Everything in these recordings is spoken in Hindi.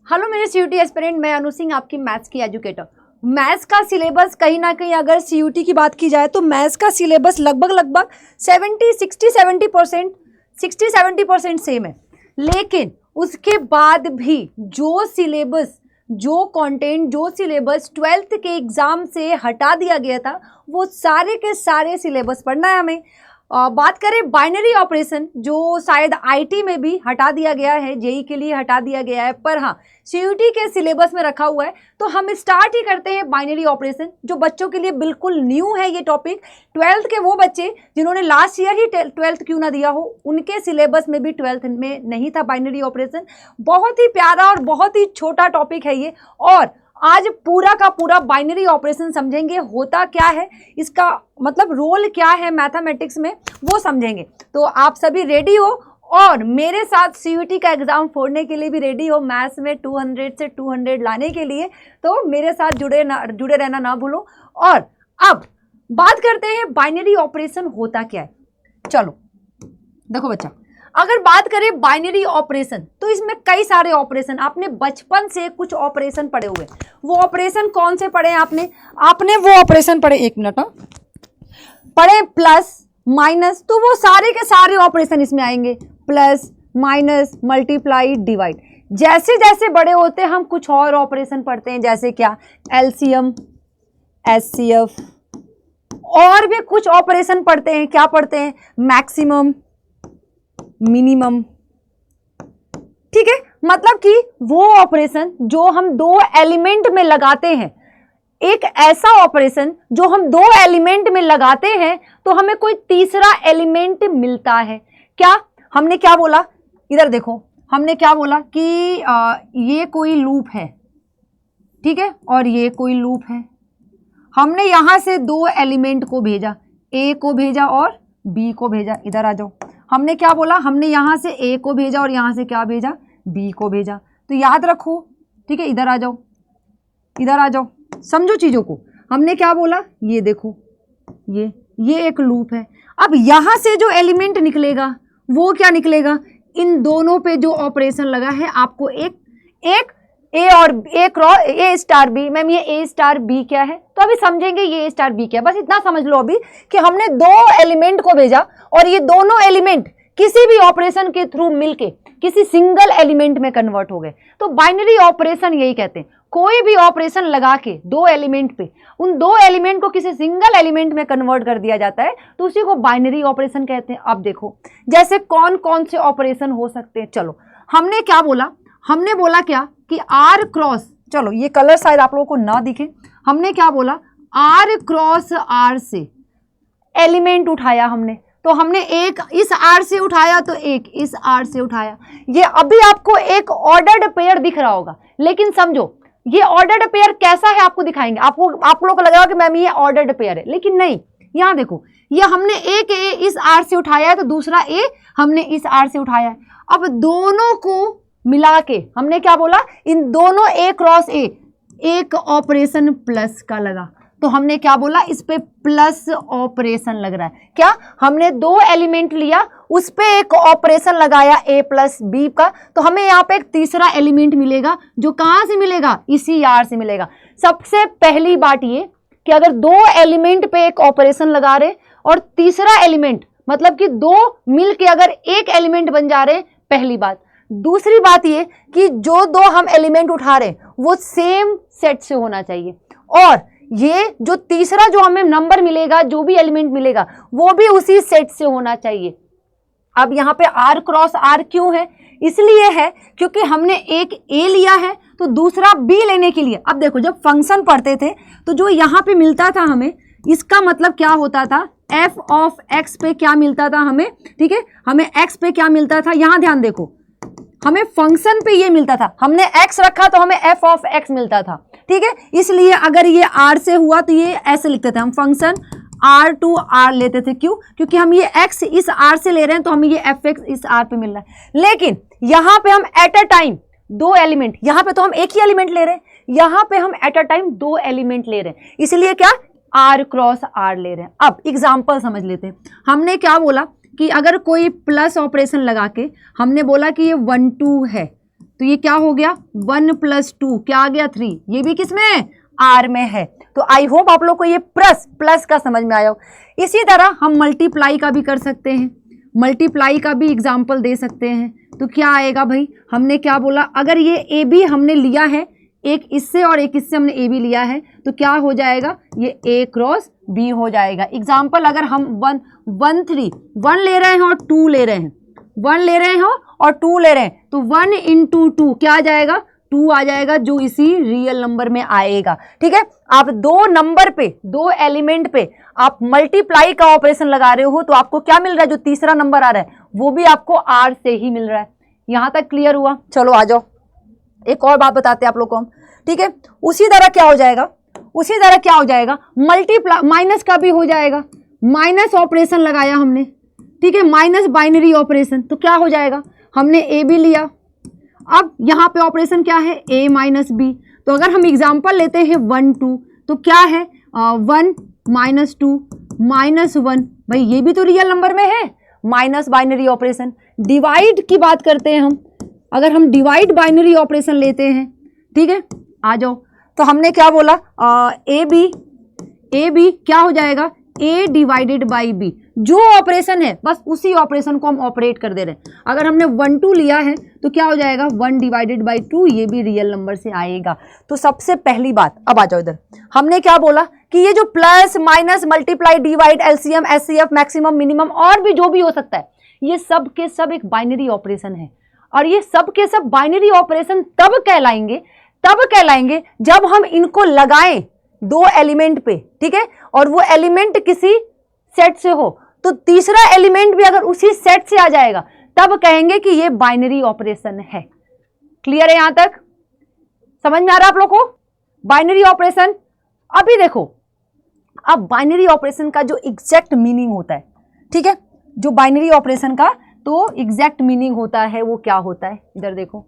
हेलो मेरे सीयूटी एस्पिरेंट, मैं अनु सिंह, आपकी मैथ्स की एजुकेटर। मैथ्स का सिलेबस कहीं ना कहीं अगर सीयूटी की बात की जाए तो मैथ्स का सिलेबस लगभग 60-70% सेम है। लेकिन उसके बाद भी जो सिलेबस, जो कंटेंट, जो सिलेबस 12th के एग्जाम से हटा दिया गया था, वो सारे के सारे सिलेबस पढ़ना है हमें। बात करें बाइनरी ऑपरेशन, जो शायद आईटी में भी हटा दिया गया है, जेई के लिए हटा दिया गया है, पर हाँ सीयूटी के सिलेबस में रखा हुआ है। तो हम स्टार्ट ही करते हैं बाइनरी ऑपरेशन, जो बच्चों के लिए बिल्कुल न्यू है ये टॉपिक। 12th के वो बच्चे जिन्होंने लास्ट ईयर ही 12th क्यों ना दिया हो, उनके सिलेबस में भी 12th में नहीं था बाइनरी ऑपरेशन। बहुत ही प्यारा और बहुत ही छोटा टॉपिक है ये, और आज पूरा का पूरा बाइनरी ऑपरेशन समझेंगे, होता क्या है, इसका मतलब रोल क्या है मैथमेटिक्स में, वो समझेंगे। तो आप सभी रेडी हो और मेरे साथ सीयूटी का एग्जाम फोड़ने के लिए भी रेडी हो, मैथ्स में 200 से 200 लाने के लिए। तो मेरे साथ जुड़े रहना ना भूलो। और अब बात करते हैं बाइनरी ऑपरेशन होता क्या है। चलो देखो बच्चा, अगर बात करें बाइनरी ऑपरेशन तो इसमें कई सारे ऑपरेशन, आपने बचपन से कुछ ऑपरेशन पढ़े हुए। वो ऑपरेशन कौन से पढ़े हैं आपने वो ऑपरेशन पढ़े, एक मिनट पढ़े, प्लस माइनस, तो वो सारे के सारे ऑपरेशन इसमें आएंगे, प्लस माइनस मल्टीप्लाई डिवाइड। जैसे जैसे बड़े होते हैं हम कुछ और ऑपरेशन पढ़ते हैं, जैसे क्या, एलसीएम, एचसीएफ, और भी कुछ ऑपरेशन पढ़ते हैं। क्या पढ़ते हैं, मैक्सिमम, मिनिमम, ठीक है। मतलब कि वो ऑपरेशन जो हम दो एलिमेंट में लगाते हैं, एक ऐसा ऑपरेशन जो हम दो एलिमेंट में लगाते हैं तो हमें कोई तीसरा एलिमेंट मिलता है। क्या हमने क्या बोला, इधर देखो, हमने क्या बोला कि ये कोई लूप है, ठीक है, और ये कोई लूप है। हमने यहां से दो एलिमेंट को भेजा, ए को भेजा और बी को भेजा। इधर आ जाओ, हमने क्या बोला, हमने यहां से ए को भेजा और यहां से क्या भेजा, बी को भेजा। तो याद रखो, ठीक है, इधर आ जाओ, इधर आ जाओ, समझो चीजों को। हमने क्या बोला, ये देखो, ये एक लूप है। अब यहां से जो एलिमेंट निकलेगा वो क्या निकलेगा, इन दोनों पे जो ऑपरेशन लगा है आपको एक ए और ए स्टार बी। मैम ये ए स्टार बी क्या है, तो अभी समझेंगे ये ए स्टार बी क्या है। बस इतना समझ लो अभी कि हमने दो एलिमेंट को भेजा और ये दोनों एलिमेंट किसी भी ऑपरेशन के थ्रू मिलके किसी सिंगल एलिमेंट में कन्वर्ट हो गए। तो बाइनरी ऑपरेशन यही कहते हैं, कोई भी ऑपरेशन लगा के दो एलिमेंट पे उन दो एलिमेंट को किसी सिंगल एलिमेंट में कन्वर्ट कर दिया जाता है, तो उसी को बाइनरी ऑपरेशन कहते हैं। अब देखो जैसे कौन कौन से ऑपरेशन हो सकते हैं। चलो हमने क्या बोला, हमने बोला क्या कि आर क्रॉस, चलो ये कलर शायद आप लोगों को ना दिखे, हमने क्या बोला, आर क्रॉस आर से एलिमेंट उठाया हमने। तो हमने एक इस आर से उठाया तो एक इस आर से उठाया। ये अभी आपको एक ऑर्डर्ड पेयर दिख रहा होगा, लेकिन समझो ये ऑर्डर्ड पेयर कैसा है आपको दिखाएंगे। आप लोग को लगेगा कि मैम ये ऑर्डर्ड पेयर है, लेकिन नहीं। यहां देखो, ये हमने एक ए इस आर से उठाया है तो दूसरा ए हमने इस आर से उठाया है। अब दोनों को मिला के हमने क्या बोला, इन दोनों ए क्रॉस ए एक ऑपरेशन प्लस का लगा, तो हमने क्या बोला, इस पे प्लस ऑपरेशन लग रहा है। क्या, हमने दो एलिमेंट लिया, उस पे एक ऑपरेशन लगाया ए प्लस बी का, तो हमें यहाँ पे एक तीसरा एलिमेंट मिलेगा, जो कहाँ से मिलेगा, इसी आर से मिलेगा। सबसे पहली बात ये कि अगर दो एलिमेंट पे एक ऑपरेशन लगा रहे और तीसरा एलिमेंट, मतलब कि दो मिल के अगर एक एलिमेंट बन जा रहे, पहली बात। दूसरी बात ये कि जो दो हम एलिमेंट उठा रहे वो सेम सेट से होना चाहिए, और ये जो तीसरा जो हमें नंबर मिलेगा, जो भी एलिमेंट मिलेगा, वो भी उसी सेट से होना चाहिए। अब यहाँ पे आर क्रॉस आर क्यों है, इसलिए है क्योंकि हमने एक ए लिया है तो दूसरा बी लेने के लिए। अब देखो, जब फंक्शन पढ़ते थे तो जो यहाँ पे मिलता था हमें, इसका मतलब क्या होता था, एफ ऑफ एक्स पे क्या मिलता था हमें, ठीक है, हमें एक्स पे क्या मिलता था, यहां ध्यान देखो, हमें फंक्शन पे ये मिलता था, हमने x रखा तो हमें f ऑफ x मिलता था, ठीक है। इसलिए अगर ये r से हुआ तो ये ऐसे लिखते थे हम, फंक्शन r टू r लेते थे। क्यों, क्योंकि हम ये x इस r से ले रहे हैं तो हमें ये fx इस r पे मिल रहा है। लेकिन यहाँ पे हम एट अ टाइम दो एलिमेंट, यहाँ पे तो हम एक ही एलिमेंट ले रहे हैं, यहाँ पे हम एट अ टाइम दो एलिमेंट ले रहे हैं, इसलिए क्या, r क्रॉस r ले रहे हैं। अब एग्जाम्पल समझ लेते हैं। हमने क्या बोला कि अगर कोई प्लस ऑपरेशन लगा के हमने बोला कि ये 1 2 है, तो ये क्या हो गया 1 + 2 क्या आ गया 3, ये भी किस में आर में है। तो आई होप आप लोग को ये प्लस का समझ में आया हो। इसी तरह हम मल्टीप्लाई का भी कर सकते हैं, मल्टीप्लाई का भी एग्जाम्पल दे सकते हैं। तो क्या आएगा भाई, हमने क्या बोला, अगर ये ए बी हमने लिया है, एक इससे और एक इससे हमने ए बी लिया है, तो क्या हो जाएगा, ये ए क्रॉस बी हो जाएगा। एग्जाम्पल अगर हम 1 1 3 1 ले रहे हैं और 2 ले रहे हैं, 1 ले रहे हो और 2 ले रहे हैं, तो 1 × 2 क्या आ जाएगा 2 आ जाएगा, जो इसी रियल नंबर में आएगा। ठीक है, आप दो नंबर पे, दो एलिमेंट पे आप मल्टीप्लाई का ऑपरेशन लगा रहे हो, तो आपको क्या मिल रहा है, जो तीसरा नंबर आ रहा है वो भी आपको आर से ही मिल रहा है। यहां तक क्लियर हुआ? चलो आ जाओ, एक और बात बताते हैं आप लोग को हम। ठीक है, उसी तरह क्या हो जाएगा, उसी तरह क्या हो जाएगा, मल्टीप्लाई माइनस का भी हो जाएगा, माइनस ऑपरेशन लगाया हमने। ठीक है, माइनस बाइनरी ऑपरेशन, तो क्या हो जाएगा, हमने ए बी लिया, अब यहाँ पे ऑपरेशन क्या है a - b, तो अगर हम एग्जाम्पल लेते हैं 1 2, तो क्या है 1 - 2 -1, भाई ये भी तो रियल नंबर में है, माइनस बाइनरी ऑपरेशन। डिवाइड की बात करते हैं हम, अगर हम डिवाइड बाइनरी ऑपरेशन लेते हैं, ठीक है, आ जाओ, तो हमने क्या बोला ए बी क्या हो जाएगा a / b, जो ऑपरेशन है बस उसी ऑपरेशन को हम ऑपरेट कर दे रहे हैं। अगर हमने 1 2 लिया है तो क्या हो जाएगा 1 / 2, ये भी रियल नंबर से आएगा। तो सबसे पहली बात, अब आ जाओ इधर, हमने क्या बोला कि ये जो plus minus multiply divide LCM HCF maximum minimum और भी जो भी हो सकता है, ये सब के सब एक बाइनरी ऑपरेशन है। और ये सब के सब बाइनरी ऑपरेशन तब कहलाएंगे जब हम इनको लगाएं दो एलिमेंट पे, ठीक है, और वो एलिमेंट किसी सेट से हो, तो तीसरा एलिमेंट भी अगर उसी सेट से आ जाएगा तब कहेंगे कि ये बाइनरी ऑपरेशन है। क्लियर है? यहां तक समझ में आ रहा है आप लोग को बाइनरी ऑपरेशन? अभी देखो, अब बाइनरी ऑपरेशन का जो एग्जैक्ट मीनिंग होता है, ठीक है, जो बाइनरी ऑपरेशन का तो एग्जैक्ट मीनिंग होता है वो क्या होता है, इधर देखो,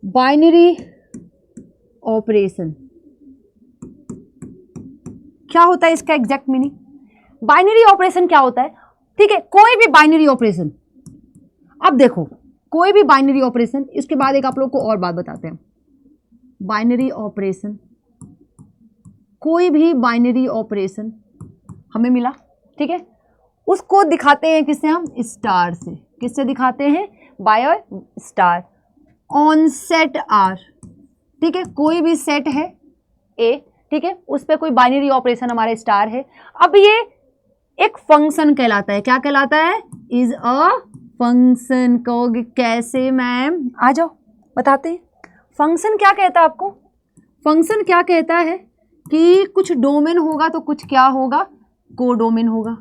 बाइनरी ऑपरेशन क्या होता है, इसका एग्जैक्ट मीनिंग। बाइनरी ऑपरेशन क्या होता है, ठीक है, कोई भी बाइनरी ऑपरेशन, अब देखो कोई भी बाइनरी ऑपरेशन, इसके बाद एक आप लोग को और बात बताते हैं। बाइनरी ऑपरेशन, कोई भी बाइनरी ऑपरेशन हमें मिला, ठीक है, उसको दिखाते हैं किससे, हम स्टार से। किससे दिखाते हैं, by star on set R. ठीक है, कोई भी सेट है ए, ठीक है, उस पर कोई बाइनरी ऑपरेशन हमारे स्टार है। अब ये एक फंक्शन कहलाता है, क्या कहलाता है, इज अ फंक्शन। कहोगे कैसे मैम, आ जाओ बताते हैं। फंक्शन क्या कहता है आपको, फंक्शन क्या कहता है कि कुछ डोमेन होगा तो कुछ क्या होगा, कोडोमेन होगा,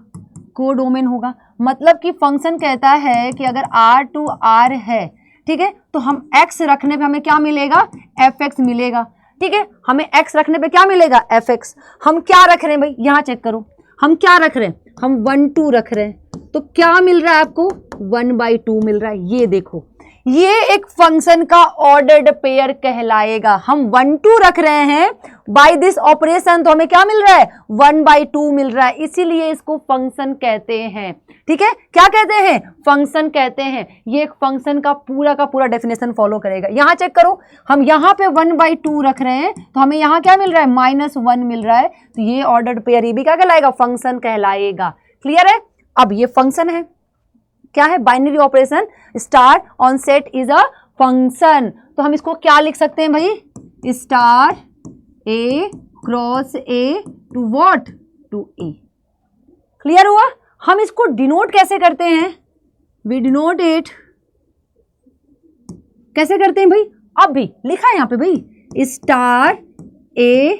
कोडोमेन होगा। मतलब कि फंक्शन कहता है कि अगर R to R है, ठीक है, तो हम x रखने पे हमें क्या मिलेगा, fx मिलेगा। ठीक है, हमें x रखने पे क्या मिलेगा, fx। हम क्या रख रहे हैं भाई, यहां चेक करो, हम क्या रख रहे हैं, हम 1 2 रख रहे हैं, तो क्या मिल रहा है आपको 1/2 मिल रहा है। ये देखो, ये एक फंक्शन का ऑर्डर्ड पेयर कहलाएगा। हम 1 2 रख रहे हैं बाय दिस ऑपरेशन, तो हमें क्या मिल रहा है 1/2 मिल रहा है, इसीलिए इसको फंक्शन कहते हैं। ठीक है, क्या कहते हैं, फंक्शन कहते हैं। ये एक फंक्शन का पूरा डेफिनेशन फॉलो करेगा। यहां चेक करो, हम यहां पे 1/2 रख रहे हैं, तो हमें यहां क्या मिल रहा है -1 मिल रहा है, तो ये ऑर्डर्ड पेयर, ये भी क्या कहलाएगा, फंक्शन कहलाएगा। क्लियर है? अब ये फंक्शन है, क्या है, binary operation star on set is a function. तो हम इसको क्या लिख सकते हैं भाई, star A cross A to what, to A. Clear हुआ? हम इसको डिनोट कैसे करते हैं, वी डिनोट इट, कैसे करते हैं भाई, अब भी लिखा है यहां पे भाई, star A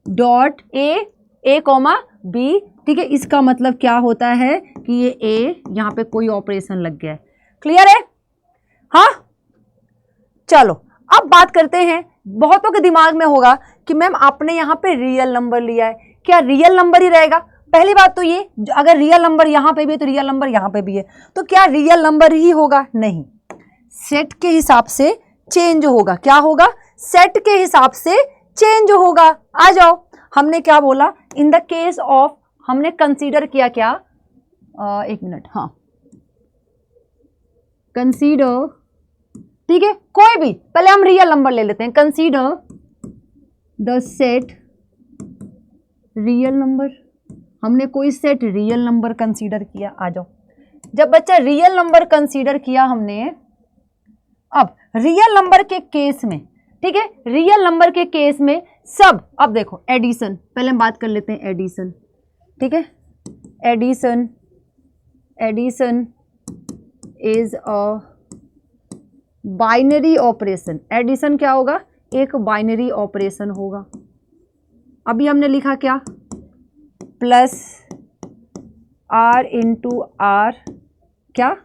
dot A comma B. ठीक है, इसका मतलब क्या होता है कि ये ए, यहां पे कोई ऑपरेशन लग गया है। क्लियर है? हाँ, चलो अब बात करते हैं। बहुतों के दिमाग में होगा कि मैम आपने यहां पे रियल नंबर लिया है, क्या रियल नंबर ही रहेगा? पहली बात तो ये, अगर रियल नंबर यहां पे भी है तो रियल नंबर यहां पे भी है, तो क्या रियल नंबर ही होगा? नहीं, सेट के हिसाब से चेंज होगा। क्या होगा? सेट के हिसाब से चेंज होगा। आ जाओ, हमने क्या बोला, इन द केस ऑफ, हमने कंसीडर किया क्या, एक मिनट, हाँ, कंसीडर, ठीक है, कोई भी, पहले हम रियल नंबर ले लेते हैं। Consider the set real number, हमने कोई सेट रियल नंबर कंसीडर किया। आ जाओ, जब बच्चा रियल नंबर कंसीडर किया हमने, अब रियल नंबर के केस में, ठीक है, रियल नंबर के केस में सब, अब देखो एडिशन, पहले हम बात कर लेते हैं एडिशन, ठीक है, addition, addition is a binary operation. Addition क्या होगा? एक बाइनरी ऑपरेशन होगा। अभी हमने लिखा क्या? प्लस आर इंटू आर, क्या?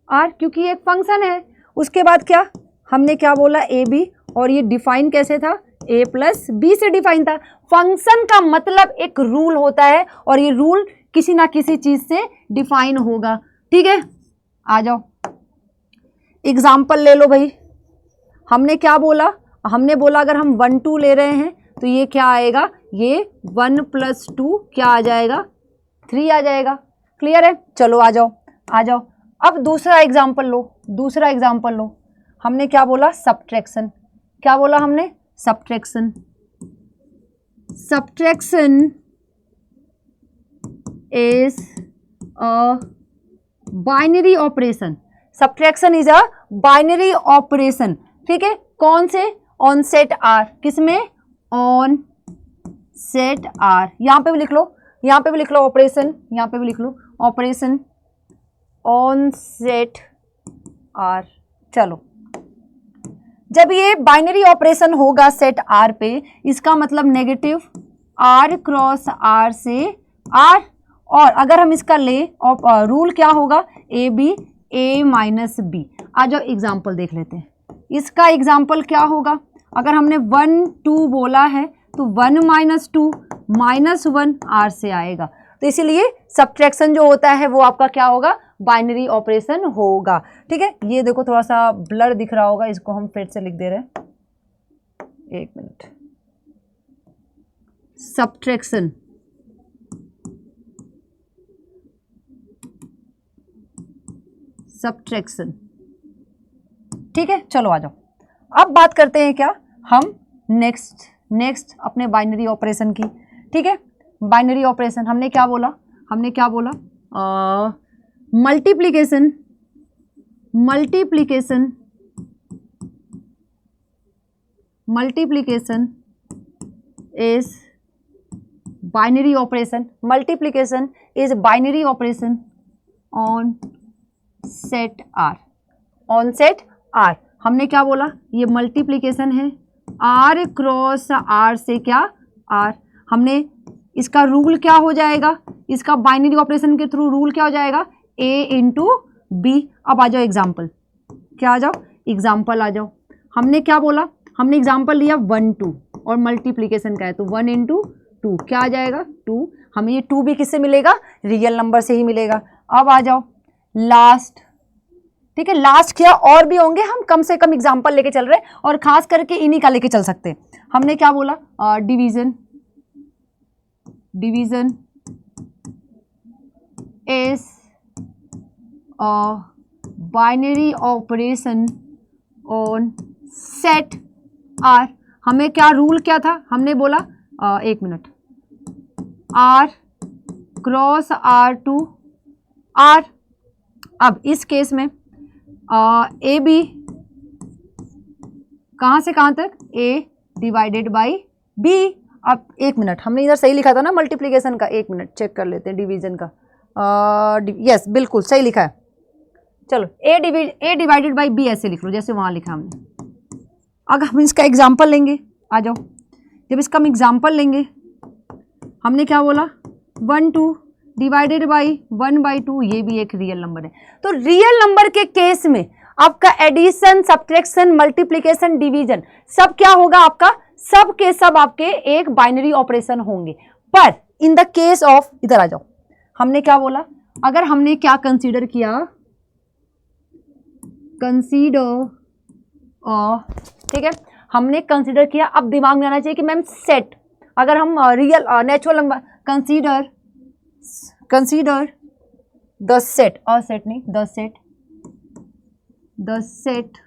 आर, क्योंकि एक फंक्शन है। उसके बाद क्या हमने क्या बोला? ए बी, और ये डिफाइन कैसे था? ए प्लस बी से डिफाइन था। फंक्शन का मतलब एक रूल होता है, और ये रूल किसी ना किसी चीज से डिफाइन होगा, ठीक है। आ जाओ, एग्जाम्पल ले लो भाई। हमने क्या बोला? हमने बोला अगर हम 1 2 ले रहे हैं तो ये क्या आएगा? ये 1 + 2 क्या आ जाएगा? 3 आ जाएगा। क्लियर है? चलो आ जाओ, आ जाओ। अब दूसरा एग्जाम्पल लो, दूसरा एग्जाम्पल लो। हमने क्या बोला? सब्ट्रैक्शन। क्या बोला हमने? Subtraction. Subtraction is a binary operation. Subtraction is a binary operation, ठीक है। कौन से? On set R. किसमें? On set R. यहां पे भी लिख लो, यहां पे भी लिख लो ऑपरेशन, यहां पे भी लिख लो ऑपरेशन ऑन सेट आर। चलो, जब ये बाइनरी ऑपरेशन होगा सेट आर पे, इसका मतलब नेगेटिव आर क्रॉस आर से आर, और अगर हम इसका ले रूल क्या होगा? A B, A minus B. आ जाओ एग्जाम्पल देख लेते हैं। इसका एग्जाम्पल क्या होगा? अगर हमने 1 2 बोला है तो 1 - 2 -1 आर से आएगा। तो इसीलिए सब्ट्रैक्शन जो होता है वो आपका क्या होगा? बाइनरी ऑपरेशन होगा, ठीक है। ये देखो थोड़ा सा ब्लर दिख रहा होगा, इसको हम फिर से लिख दे रहे हैं, 1 मिनट। सब्ट्रैक्शन, सब्ट्रैक्शन, ठीक है। चलो आ जाओ, अब बात करते हैं क्या हम? नेक्स्ट अपने बाइनरी ऑपरेशन की, ठीक है। बाइनरी ऑपरेशन हमने क्या बोला? हमने क्या बोला? Multiplication, multiplication, multiplication is binary operation. Multiplication is binary operation on set R. On set R हमने क्या बोला? ये मल्टीप्लिकेशन है आर क्रॉस आर से क्या? आर। हमने इसका रूल क्या हो जाएगा? इसका बाइनरी ऑपरेशन के थ्रू रूल क्या हो जाएगा? ए इंटू बी। अब आ जाओ एग्जाम्पल, क्या आ जाओ? एग्जाम्पल आ जाओ। हमने क्या बोला? हमने एग्जाम्पल लिया 1 2, और मल्टीप्लिकेशन का है तो 1 × 2 क्या आ जाएगा? 2। हमें ये 2 भी किससे मिलेगा? रियल नंबर से ही मिलेगा। अब आ जाओ लास्ट, ठीक है। लास्ट क्या और भी होंगे, हम कम से कम एग्जाम्पल लेके चल रहे हैं, और खास करके इन्हीं का लेके चल सकते हैं। हमने क्या बोला? Division, division is a binary operation on set R. हमें क्या रूल क्या था? हमने बोला 1 minute, R cross R to R. अब इस केस में ए बी कहाँ से कहाँ तक? ए डिवाइडेड बाई बी। अब 1 मिनट, हमने इधर सही लिखा था ना मल्टीप्लिकेशन का? 1 मिनट चेक कर लेते हैं डिवीजन का। यस बिल्कुल सही लिखा है। चलो ए डिवाइडेड बाई बी ऐसे लिख लो जैसे वहाँ लिखा हमने। अगर हम इसका एग्जाम्पल लेंगे, आ जाओ, जब इसका हम एग्जाम्पल लेंगे, हमने क्या बोला? 1 2 डिवाइडेड बाई 1/2, ये भी एक रियल नंबर है। तो रियल नंबर के केस में आपका एडिशन, सब्ट्रैक्शन, मल्टीप्लिकेशन, डिवीजन सब क्या होगा आपका? सब के सब आपके एक बाइनरी ऑपरेशन होंगे। पर इन द केस ऑफ, इधर आ जाओ, हमने क्या बोला? अगर हमने क्या कंसीडर किया? कंसीडर, ठीक है, हमने कंसीडर किया। अब दिमाग में आना चाहिए कि मैम सेट, अगर हम real natural number consider the set, और सेट नहीं, the set the set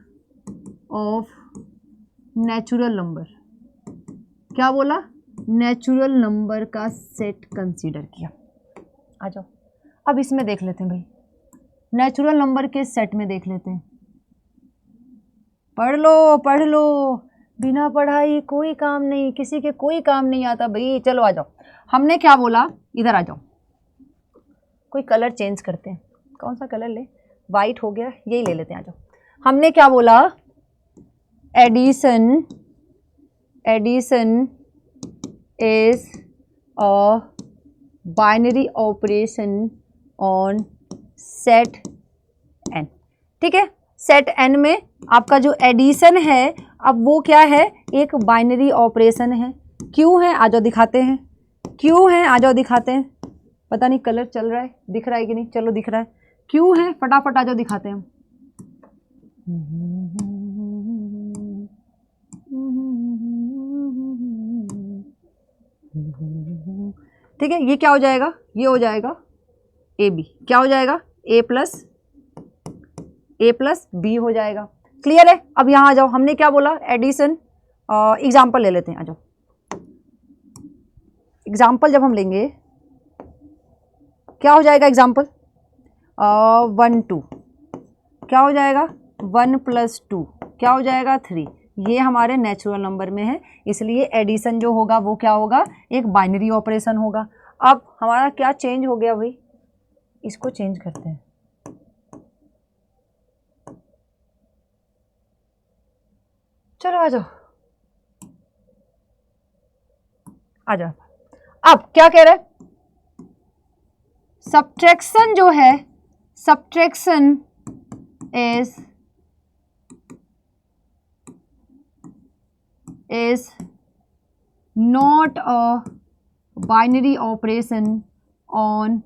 of natural number, क्या बोला, नेचुरल नंबर का सेट कंसीडर किया। आ जाओ अब इसमें देख लेते हैं भाई, नेचुरल नंबर के सेट में देख लेते हैं। पढ़ लो पढ़ लो, बिना पढ़ाई कोई काम नहीं, किसी के कोई काम नहीं आता भाई। चलो आ जाओ, हमने क्या बोला, इधर आ जाओ, कोई कलर चेंज करते हैं, कौन सा कलर ले, वाइट हो गया, यही ले लेते हैं। आ जाओ, हमने क्या बोला, addition is a binary operation on set N. ठीक है, सेट एन में आपका जो एडिशन है, अब वो क्या है, एक बाइनरी ऑपरेशन है। क्यों है, आ जाओ दिखाते हैं, क्यों है, आ जाओ दिखाते हैं। पता नहीं कलर चल रहा है, दिख रहा है कि नहीं, चलो दिख रहा है, क्यों है, फटाफट आ जाओ दिखाते हैं हम। ठीक है, ये क्या हो जाएगा, ये हो जाएगा ए बी, क्या हो जाएगा, ए प्लस बी हो जाएगा। क्लियर है, अब यहाँ आ जाओ, हमने क्या बोला, एडिशन, एग्जाम्पल ले लेते हैं। आ जाओ, एग्जाम्पल जब हम लेंगे क्या हो जाएगा, एग्जाम्पल 1 2, क्या हो जाएगा 1 + 2, क्या हो जाएगा 3। ये हमारे नेचुरल नंबर में है, इसलिए एडिशन जो होगा वो क्या होगा, एक बाइनरी ऑपरेशन होगा। अब हमारा क्या चेंज हो गया भाई, इसको चेंज करते हैं। चलो आ जाओ, आ जाओ। अब क्या कह रहा है, सब्ट्रैक्शन जो है, subtraction is not a binary operation on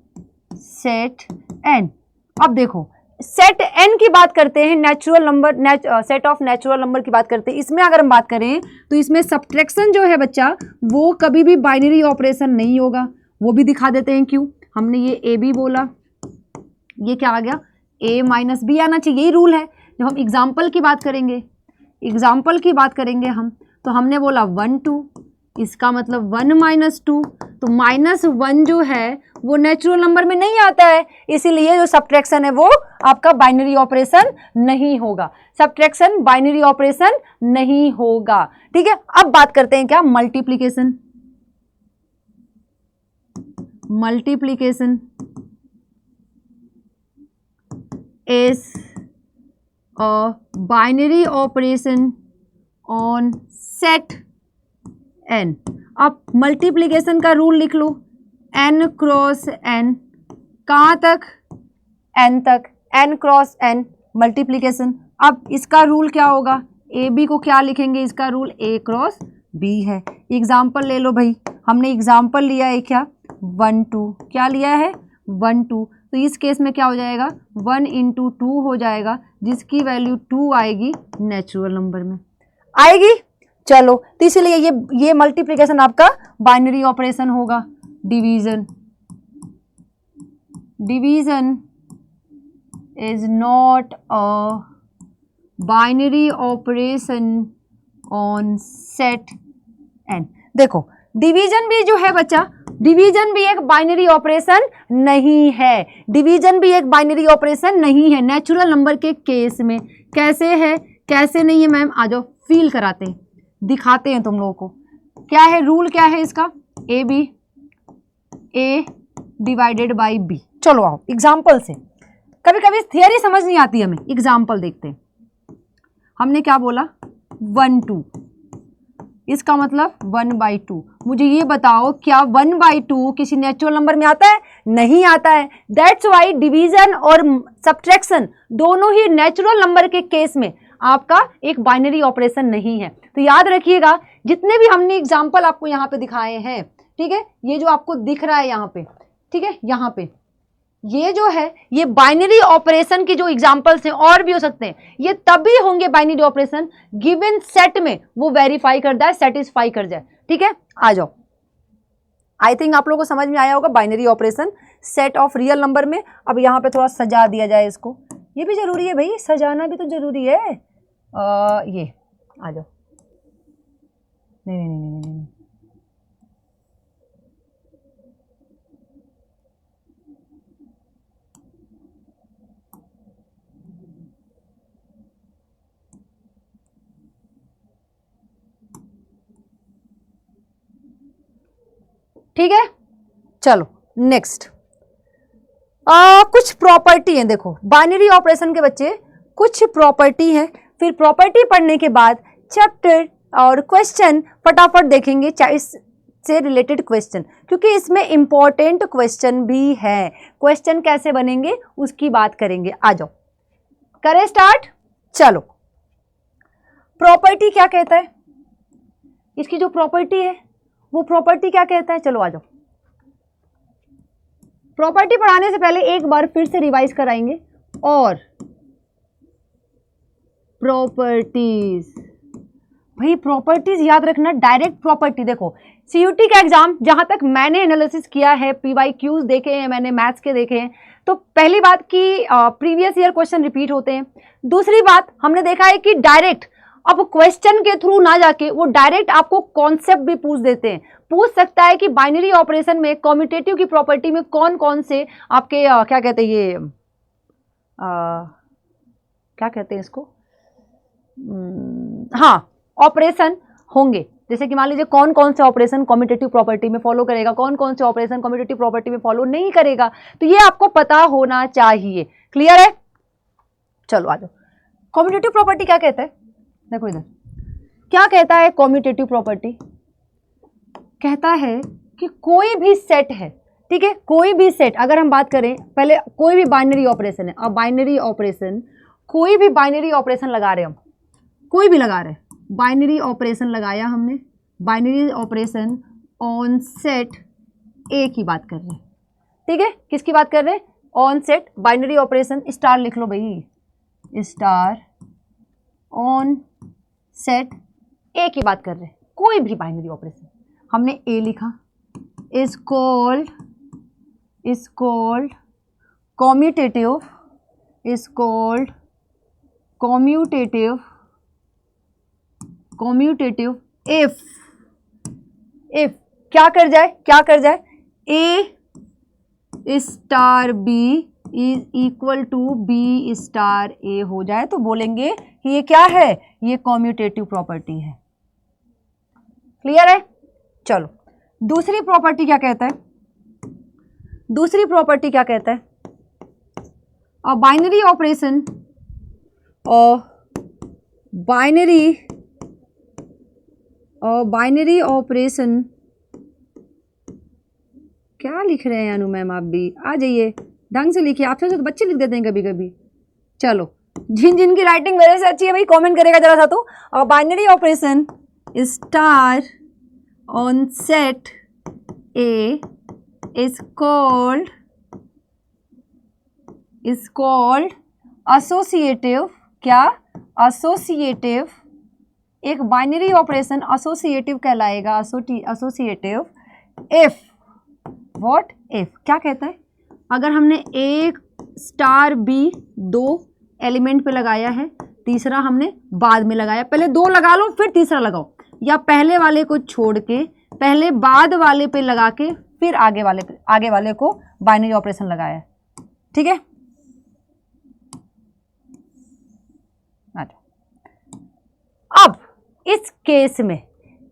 set N. अब देखो, सेट एन की बात करते हैं, natural number, set of natural number की बात करते हैं। इसमें अगर हम बात करें तो इसमें सब्ट्रैक्शन जो है बच्चा, वो कभी भी बाइनरी ऑपरेशन नहीं होगा। वो भी दिखा देते हैं क्यों, हमने ये ए बी बोला, ये क्या आ गया, ए माइनस बी आना चाहिए, यही रूल है। जब हम एग्जाम्पल की बात करेंगे, एग्जाम्पल की बात करेंगे हम, तो हमने बोला 1 2, इसका मतलब 1 - 2, तो -1 जो है वो नेचुरल नंबर में नहीं आता है, इसीलिए जो सब्ट्रैक्शन है वो आपका बाइनरी ऑपरेशन नहीं होगा, सब्ट्रैक्शन बाइनरी ऑपरेशन नहीं होगा। ठीक है, अब बात करते हैं क्या, multiplication. Multiplication is a binary operation on set N. अब मल्टीप्लिकेशन का रूल लिख लो, n क्रॉस n, कहाँ तक, n तक, n क्रॉस n मल्टीप्लिकेशन। अब इसका रूल क्या होगा, ए बी को क्या लिखेंगे, इसका रूल a क्रॉस b है। एग्जाम्पल ले लो भाई, हमने एग्जाम्पल लिया है क्या, 1 2, क्या लिया है 1 2, तो इस केस में क्या हो जाएगा, 1 × 2 हो जाएगा, जिसकी वैल्यू 2 आएगी, नेचुरल नंबर में आएगी। चलो, तो इसीलिए ये मल्टीप्लिकेशन आपका बाइनरी ऑपरेशन होगा। Division is not a binary operation on set N. देखो, डिवीजन भी जो है बच्चा, डिवीजन भी एक बाइनरी ऑपरेशन नहीं है, डिवीजन भी एक बाइनरी ऑपरेशन नहीं है नेचुरल नंबर के केस में। कैसे है, कैसे नहीं है मैम, आ जाओ फील कराते हैं, दिखाते हैं तुम लोगों को। क्या है रूल, क्या है इसका, A B, A divided by B. चलो आओ एग्जाम्पल से, कभी कभी थियरी समझ नहीं आती हमें, एग्जाम्पल देखते हैं। हमने क्या बोला, 1 2, इसका मतलब 1/2। मुझे ये बताओ, क्या 1/2 किसी नेचुरल नंबर में आता है, नहीं आता है। दैट्स वाई डिवीजन और सब्ट्रैक्शन दोनों ही नेचुरल नंबर के केस में आपका एक बाइनरी ऑपरेशन नहीं है। तो याद रखिएगा, जितने भी हमने एग्जाम्पल आपको यहाँ पे दिखाए हैं, ठीक है, ये जो आपको दिख रहा है यहाँ पे, ठीक है, यहाँ पे ये जो है, ये बाइनरी ऑपरेशन की जो एग्जांपल्स हैं, और भी हो सकते हैं, ये तभी होंगे बाइनरी ऑपरेशन गिवन सेट में वो वेरीफाई कर जाए, सेटिस्फाई कर जाए। ठीक है, आ जाओ, आई थिंक आप लोगों को समझ में आया होगा binary operation set of real number में। अब यहाँ पे थोड़ा सजा दिया जाए इसको, ये भी जरूरी है भाई, सजाना भी तो जरूरी है। ये आ जाओ। नहीं नहीं नहीं नहीं नहीं, ठीक है। चलो नेक्स्ट, कुछ प्रॉपर्टी है, देखो बाइनरी ऑपरेशन के बच्चे कुछ प्रॉपर्टी है, फिर प्रॉपर्टी पढ़ने के बाद चैप्टर और क्वेश्चन फटाफट देखेंगे, चाहे इससे रिलेटेड क्वेश्चन, क्योंकि इसमें इंपॉर्टेंट क्वेश्चन भी है। क्वेश्चन कैसे बनेंगे उसकी बात करेंगे। आ जाओ करें स्टार्ट। चलो, प्रॉपर्टी क्या कहता है, इसकी जो प्रॉपर्टी है वो प्रॉपर्टी क्या कहता है, चलो आ जाओ। प्रॉपर्टी पढ़ाने से पहले एक बार फिर से रिवाइज कराएंगे। और प्रॉपर्टीज, भाई प्रॉपर्टीज याद रखना, डायरेक्ट प्रॉपर्टी। देखो सीयूटी का एग्जाम जहां तक मैंने एनालिसिस किया है, पीवाईक्यूज देखे हैं मैंने, मैथ्स के देखे हैं, तो पहली बात कि प्रीवियस ईयर क्वेश्चन रिपीट होते हैं। दूसरी बात हमने देखा है कि डायरेक्ट अब क्वेश्चन के थ्रू ना जाके वो डायरेक्ट आपको कॉन्सेप्ट भी पूछ देते हैं। पूछ सकता है कि बाइनरी ऑपरेशन में कम्यूटेटिव की प्रॉपर्टी में कौन कौन से आपके क्या कहते हैं ये क्या कहते हैं इसको, हाँ ऑपरेशन होंगे। जैसे कि मान लीजिए कौन कौन से ऑपरेशन कम्यूटेटिव प्रॉपर्टी में फॉलो करेगा, कौन कौन से ऑपरेशन कम्यूटेटिव प्रॉपर्टी में फॉलो नहीं करेगा, तो ये आपको पता होना चाहिए। क्लियर है? चलो आ जाओ। कम्यूटेटिव प्रॉपर्टी क्या कहता है, देखो इधर क्या कहता है। कम्यूटेटिव प्रॉपर्टी कहता है कि कोई भी सेट है, ठीक है, कोई भी सेट, अगर हम बात करें पहले कोई भी बाइनरी ऑपरेशन है, अब बाइनरी ऑपरेशन, कोई भी बाइनरी ऑपरेशन लगा रहे हम, कोई भी लगा रहे, बाइनरी ऑपरेशन लगाया हमने, बाइनरी ऑपरेशन ऑन सेट ए की बात कर रहे हैं, ठीक है, किसकी बात कर रहे हैं, on set binary operation, star लिख लो भाई, स्टार ऑन सेट ए की बात कर रहे हैं, कोई भी बाइनरी ऑपरेशन, हमने ए लिखा, is called commutative, is called commutative if क्या कर जाए A star B is equal to B star A हो जाए, तो बोलेंगे कि ये क्या है, ये कम्यूटेटिव प्रॉपर्टी है। क्लियर है? चलो दूसरी प्रॉपर्टी क्या कहता है, दूसरी प्रॉपर्टी क्या कहता है, बाइनरी ऑपरेशन बाइनरी ऑपरेशन, क्या लिख रहे हैं अनु मैम, आप भी आ जाइए, ढंग से लिखिए, आपसे तो बच्चे लिख देते हैं कभी कभी। चलो जिनकी राइटिंग मेरे से अच्छी है भाई कमेंट करेगा जरा सा तो। Binary operation star on set A is called associative, क्या, एसोसिएटिव, एक बाइनरी ऑपरेशन एसोसिएटिव कहलाएगा, एसोसिएटिव इफ व्हाट, इफ क्या कहता है, अगर हमने ए स्टार बी दो एलिमेंट पे लगाया है, तीसरा हमने बाद में लगाया, पहले दो लगा लो फिर तीसरा लगाओ, या पहले वाले को छोड़ के पहले बाद वाले पे लगा के फिर आगे वाले को बाइनरी ऑपरेशन लगाया, ठीक है। अब इस केस में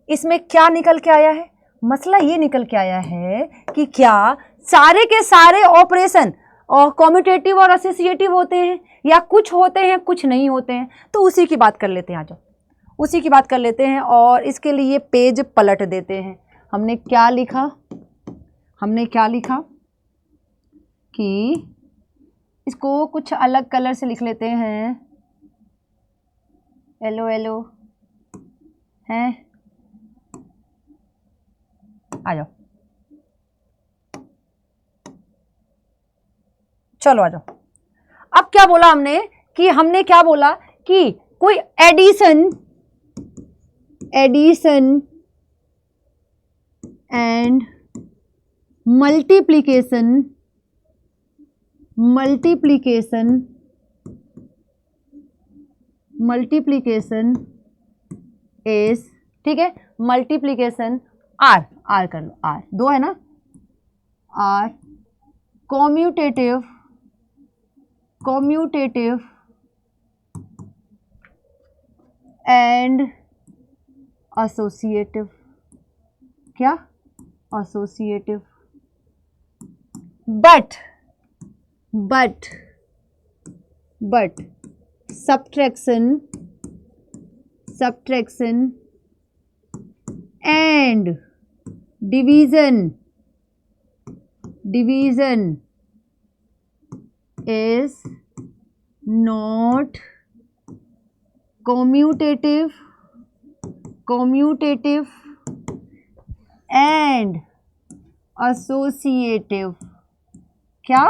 इसमें क्या निकल के आया है, मसला ये निकल के आया है कि क्या सारे के सारे ऑपरेशन और कम्यूटेटिव और एसोसिएटिव होते हैं, या कुछ होते हैं कुछ नहीं होते हैं, तो उसी की बात कर लेते हैं। आ जाओ उसी की बात कर लेते हैं, और इसके लिए पेज पलट देते हैं। हमने क्या लिखा कि इसको कुछ अलग कलर से लिख लेते हैं, येलो हैं, आ जाओ, चलो आ जाओ। अब क्या बोला हमने क्या बोला कि कोई addition and multiplication multiplication is, ठीक है, मल्टीप्लीकेशन आर, आर कर लो, आर 2 है ना, R commutative, commutative and associative, क्या, associative, but subtraction and division is not commutative and associative, क्या,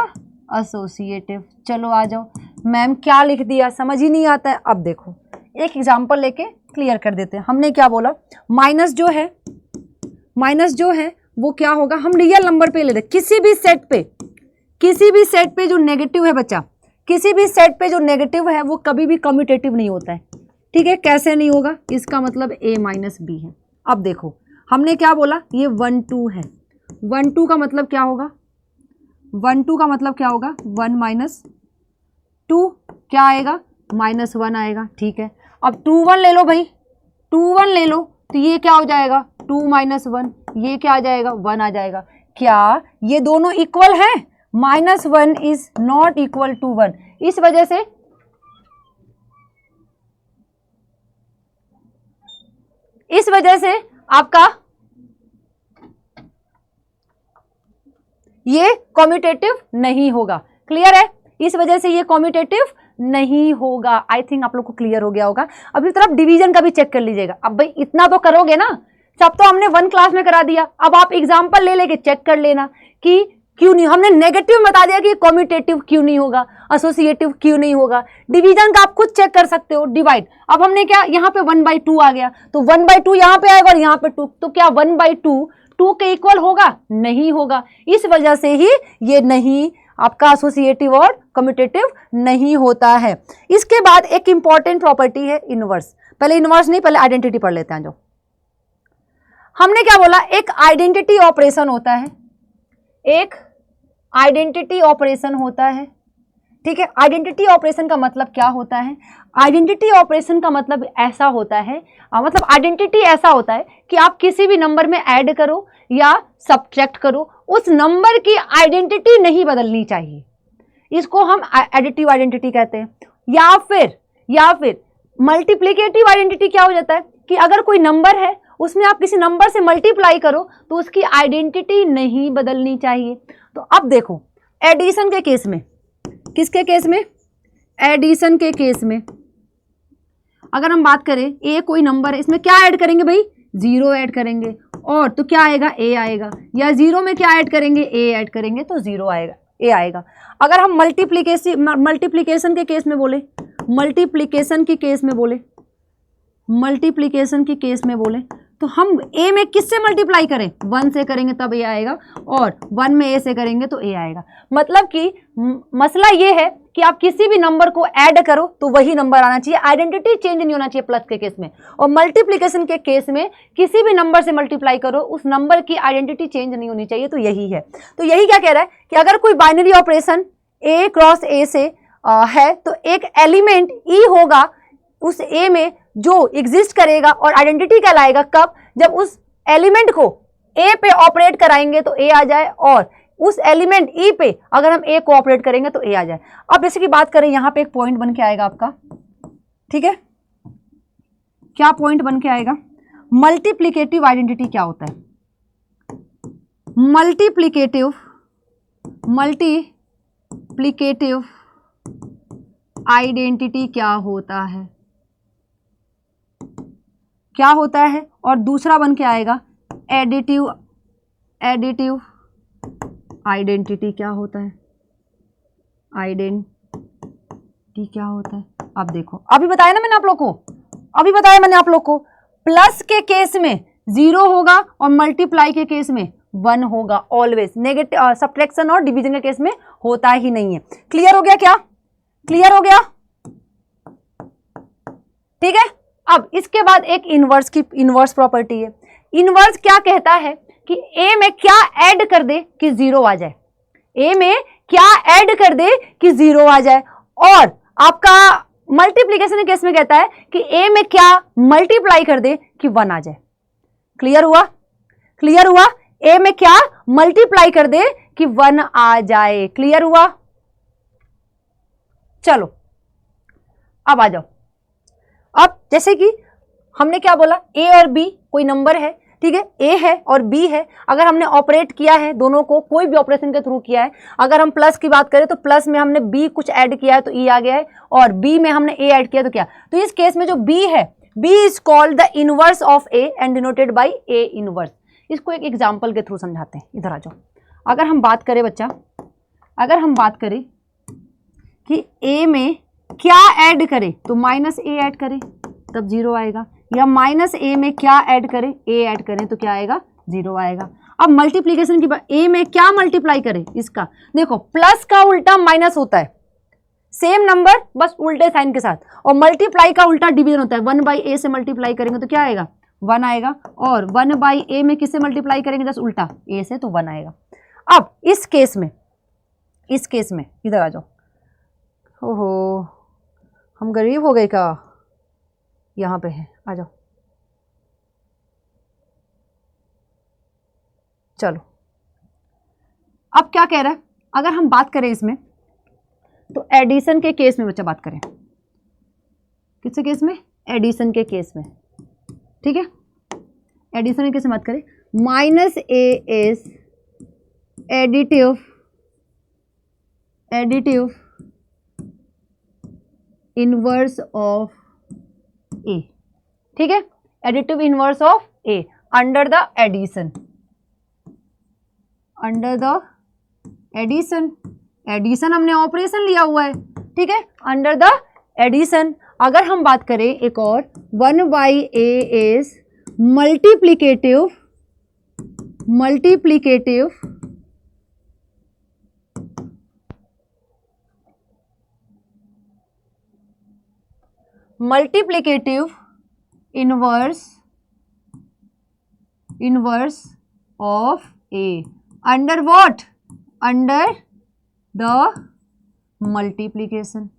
एसोसिएटिव। चलो आ जाओ, मैम क्या लिख दिया, समझ ही नहीं आता है। अब देखो एक एग्जांपल लेके क्लियर कर देते हैं। हमने क्या बोला, माइनस जो है वो क्या होगा, हम रियल नंबर पे ले लेते, किसी भी सेट पे जो नेगेटिव है बच्चा, किसी भी सेट पे जो नेगेटिव है वो कभी भी कम्यूटेटिव नहीं होता है, ठीक है। कैसे नहीं होगा, इसका मतलब a माइनस बी है। अब देखो हमने क्या बोला, ये 1 2 है, 1 2 का मतलब क्या होगा, 1 2 का मतलब क्या होगा, 1 माइनस 2 क्या आएगा, -1 आएगा, ठीक है। अब 2 1 ले लो भाई, 2 1 ले लो, तो ये क्या हो जाएगा, 2 - 1, ये क्या आ जाएगा, 1 आ जाएगा। क्या ये दोनों इक्वल है, -1 इज नॉट इक्वल टू 1, इस वजह से आपका ये कम्यूटेटिव नहीं होगा, क्लियर है, इस वजह से ये कम्यूटेटिव नहीं होगा। आई थिंक आप लोग को क्लियर हो गया होगा। अभी तरफ डिवीजन का भी चेक कर लीजिएगा। अब भाई इतना तो करोगे ना, सब तो हमने 1 क्लास में करा दिया, अब आप एग्जांपल ले लेके चेक कर लेना कि क्यों नहीं, हमने नेगेटिव बता दिया कि कम्यूटेटिव क्यों नहीं होगा, एसोसिएटिव क्यों नहीं होगा, डिवीजन का आप खुद चेक कर सकते हो, डिवाइड। अब हमने क्या, यहाँ पे 1/2 आ गया, तो 1/2 यहाँ पे आएगा और यहाँ पे 2, तो क्या 1/2 2 के इक्वल होगा, नहीं होगा, इस वजह से ही ये नहीं आपका एसोसिएटिव और कम्यूटेटिव नहीं होता है। इसके बाद एक इंपॉर्टेंट प्रॉपर्टी है इनवर्स, पहले इनवर्स नहीं, पहले आइडेंटिटी पढ़ लेते हैं। जो हमने क्या बोला, एक आइडेंटिटी ऑपरेशन होता है, एक आइडेंटिटी ऑपरेशन होता है, ठीक है। आइडेंटिटी ऑपरेशन का मतलब क्या होता है, आइडेंटिटी ऑपरेशन का मतलब ऐसा होता है, मतलब आइडेंटिटी ऐसा होता है कि आप किसी भी नंबर में ऐड करो या सब्ट्रैक्ट करो, उस नंबर की आइडेंटिटी नहीं बदलनी चाहिए, इसको हम एडिटिव आइडेंटिटी कहते हैं। या फिर मल्टीप्लिकेटिव आइडेंटिटी क्या हो जाता है कि अगर कोई नंबर है उसमें आप किसी नंबर से मल्टीप्लाई करो तो उसकी आइडेंटिटी नहीं बदलनी चाहिए। तो अब देखो एडिशन के केस में, किसके केस में, एडिशन के केस में अगर हम बात करें, ए कोई नंबर है, इसमें क्या ऐड करेंगे भाई, 0 ऐड करेंगे, और तो क्या आएगा, ए आएगा, या 0 में क्या ऐड करेंगे, ए ऐड करेंगे तो 0 आएगा, ए आएगा। अगर हम मल्टीप्लिकेशन के केस में बोले, मल्टीप्लिकेशन की केस में बोले तो हम ए में किससे मल्टीप्लाई करें, 1 से करेंगे तब ए आएगा, और 1 में ए से करेंगे तो ए आएगा। मतलब कि मसला ये है कि आप किसी भी नंबर को ऐड करो तो वही नंबर आना चाहिए, आइडेंटिटी चेंज नहीं होना चाहिए प्लस के केस में। और मल्टीप्लिकेशन के केस में किसी भी नंबर से मल्टीप्लाई करो, उस नंबर की आइडेंटिटी चेंज नहीं होनी चाहिए। तो यही है, तो यही क्या कह रहा है कि अगर कोई बाइनरी ऑपरेशन ए क्रॉस ए से है तो एक एलिमेंट ई होगा उस ए में जो एग्जिस्ट करेगा और आइडेंटिटी कहलाएगा कब, जब उस एलिमेंट को ए पे ऑपरेट कराएंगे तो ए आ जाए, और उस एलिमेंट ई पे अगर हम ए को ऑपरेट करेंगे तो ए आ जाए। अब जैसे की बात करें, यहां पे एक पॉइंट बन के आएगा आपका, ठीक है, क्या पॉइंट बन के आएगा, मल्टीप्लिकेटिव आइडेंटिटी क्या होता है, मल्टीप्लिकेटिव आइडेंटिटी क्या होता है, और दूसरा बन के आएगा एडिटिव आइडेंटिटी क्या होता है, आइडेंटिटी क्या होता है। अब देखो, अभी बताया ना मैंने आप लोग को, प्लस के केस में 0 होगा और मल्टीप्लाई के केस में 1 होगा ऑलवेज, नेगेटिव सब्ट्रैक्शन और डिवीजन के केस में होता ही नहीं है। क्लियर हो गया क्या, क्लियर हो गया, ठीक है। अब इसके बाद एक इनवर्स की इनवर्स प्रॉपर्टी है। इनवर्स क्या कहता है कि ए में क्या ऐड कर दे कि जीरो आ जाए, ए में क्या ऐड कर दे कि जीरो आ जाए। और आपका मल्टीप्लीकेशन के केस में कहता है कि ए में क्या मल्टीप्लाई कर दे कि 1 आ जाए। क्लियर हुआ? क्लियर हुआ? ए में क्या मल्टीप्लाई कर दे कि 1 आ जाए। क्लियर हुआ? चलो अब आ जाओ। अब जैसे कि हमने क्या बोला, ए और बी कोई नंबर है, ठीक है, ए है और बी है। अगर हमने ऑपरेट किया है दोनों को, कोई भी ऑपरेशन के थ्रू किया है, अगर हम प्लस की बात करें तो प्लस में हमने बी कुछ ऐड किया है तो ई आ गया है, और बी में हमने ए ऐड किया तो क्या, तो इस केस में जो बी है, B is called the inverse of A and denoted by A inverse. इसको एक एग्जाम्पल के थ्रू समझाते हैं। इधर आ जाओ। अगर हम बात करें बच्चा, अगर हम बात करें कि ए में क्या ऐड करे तो माइनस ए ऐड करें तब जीरो आएगा, या माइनस ए में क्या ऐड करें, ए ऐड करें तो क्या आएगा, जीरो आएगा। अब मल्टीप्लीकेशन की बात, ए में क्या मल्टीप्लाई करें, इसका देखो प्लस का उल्टा माइनस होता है, सेम नंबर बस उल्टे साइन के साथ, और मल्टीप्लाई का उल्टा डिवीजन होता है। 1/a से मल्टीप्लाई करेंगे तो क्या आएगा, 1 आएगा, और 1/a में किससे मल्टीप्लाई करेंगे, जस्ट उल्टा a से, तो 1 आएगा। अब इस केस में इधर आ जाओ। ओहो हम गरीब हो गए क्या, यहाँ पे है, आ जाओ। चलो अब क्या कह रहा है, अगर हम बात करें इसमें तो एडिशन के केस में बच्चा बात करें, किसके केस में, एडिशन के केस में, ठीक है, एडिशन के केस में बात करें, minus A is additive inverse of A, ठीक है, additive inverse of A under the addition, under the addition, addition हमने ऑपरेशन लिया हुआ है, ठीक है, अंडर द एडिशन। अगर हम बात करें एक और, 1/a is multiplicative inverse of A under what, under the multiplication.